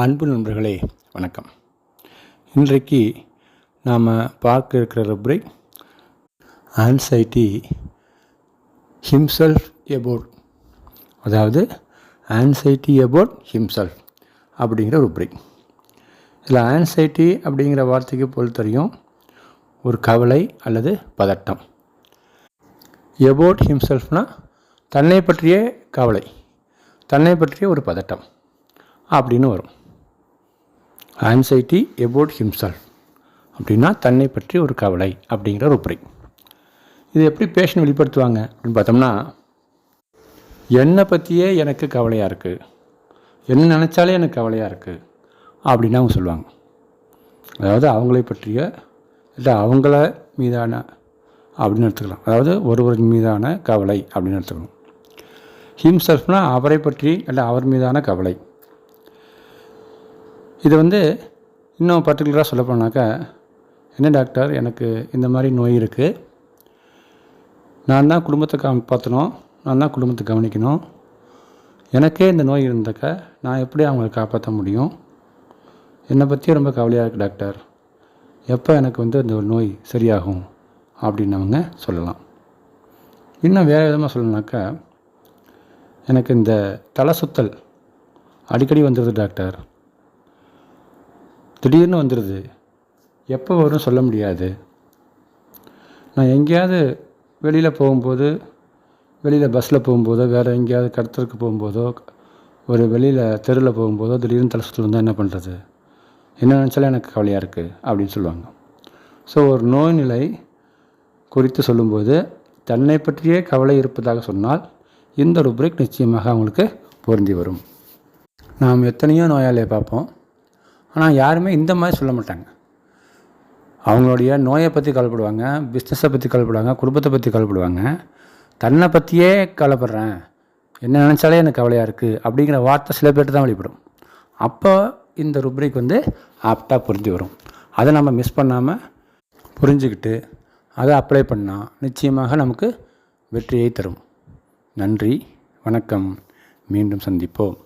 அன்பு நண்பர்களே வணக்கம். இன்றைக்கு நாம் பார்க்க இருக்கிற ரூப்ரிக் ஆன்சைட்டி ஹிம்செல்ஃப் எபோட், அதாவது ஆன்சைட்டி எபோட் ஹிம்செல்ஃப் அப்படிங்கிற ரூப்ரிக். இதில் ஆன்சைட்டி அப்படிங்கிற வார்த்தைக்கு பொருள் தெரியும், ஒரு கவலை அல்லது பதட்டம். எபோட் ஹிம்செல்ஃப்னால் தன்னை பற்றிய கவலை, தன்னை பற்றிய ஒரு பதட்டம் அப்படின்னு வரும். ஆன்சைட்டி எபோட் ஹிம்செல்ஃப் அப்படின்னா தன்னை பற்றி ஒரு கவலை அப்படிங்கிற ரூப்ரிக். இது எப்படி பேஷண்ட் வெளிப்படுத்துவாங்க அப்படின்னு பார்த்தோம்னா, என்னை பற்றியே எனக்கு கவலையாக இருக்குது, என்ன நினச்சாலே எனக்கு கவலையாக இருக்குது அப்படின்னு அவங்க சொல்லுவாங்க. அதாவது அவங்களை பற்றிய இல்லை அவங்கள மீதான அப்படின்னு எடுத்துக்கலாம். அதாவது ஒருவரின் மீதான கவலை அப்படின்னு எடுத்துக்கணும். ஹிம்செல்ஃப்னால் அவரை பற்றி இல்லை அவர் மீதான கவலை. இது இன்னும் பர்டிகுலராக சொல்லப்போனாக்கா, என்ன டாக்டர் எனக்கு இந்த மாதிரி நோய் இருக்குது, நான் தான் குடும்பத்தை காப்பாற்றணும், நான் தான் குடும்பத்தை கவனிக்கணும், எனக்கே இந்த நோய் இருந்தாக்கா நான் எப்படி அவங்களை காப்பாற்ற முடியும், என்னை பற்றி ரொம்ப கவலையாக இருக்குது டாக்டர், எப்போ எனக்கு இந்த ஒரு நோய் சரியாகும் அப்படின்னு அவங்க சொல்லலாம். இன்னும் வேறு விதமாக சொல்லணுனாக்கா, எனக்கு இந்த தலை சுத்தல் அடிக்கடி வந்துடுது டாக்டர், திடீர்னு வந்துடுது, எப்போ வரும் சொல்ல முடியாது, நான் எங்கேயாவது வெளியில் போகும்போது, வெளியில் பஸ்ஸில் போகும்போதோ வேறு எங்கேயாவது கடத்தலுக்கு போகும்போதோ ஒரு வெளியில் தெருவில் போகும்போதோ திடீர்னு தலை சுற்றல் வந்தால் என்ன பண்ணுறது, என்ன நினச்சாலும் எனக்கு கவலையாக இருக்குது அப்படின்னு சொல்லுவாங்க. ஸோ ஒரு நோய் நிலை குறித்து சொல்லும்போது தன்னை பற்றியே கவலை இருப்பதாக சொன்னால் இந்த ரூப்ரிக் நிச்சயமாக அவங்களுக்கு பொருந்தி வரும். நாம் எத்தனையோ நோயாளியை பார்ப்போம், ஆனால் யாருமே இந்த மாதிரி சொல்ல மாட்டாங்க. அவங்களுடைய நோயை பற்றி கவலைப்படுவாங்க, பிஸ்னஸை பற்றி கவலைப்படுவாங்க, குடும்பத்தை பற்றி கவலைப்படுவாங்க. தன்னை பற்றியே கவலைப்படுறேன், என்ன நினச்சாலே எனக்கு கவலையாக இருக்குது அப்படிங்கிற வார்த்தை சில பேர்ட்டு தான் வெளிப்படும். அப்போ இந்த ரூப்ரிக் ஆப்டாக புரிஞ்சு வரும். அதை நம்ம மிஸ் பண்ணாமல் புரிஞ்சுக்கிட்டு அதை அப்ளை பண்ணால் நிச்சயமாக நமக்கு வெற்றியை தரும். நன்றி, வணக்கம், மீண்டும் சந்திப்போம்.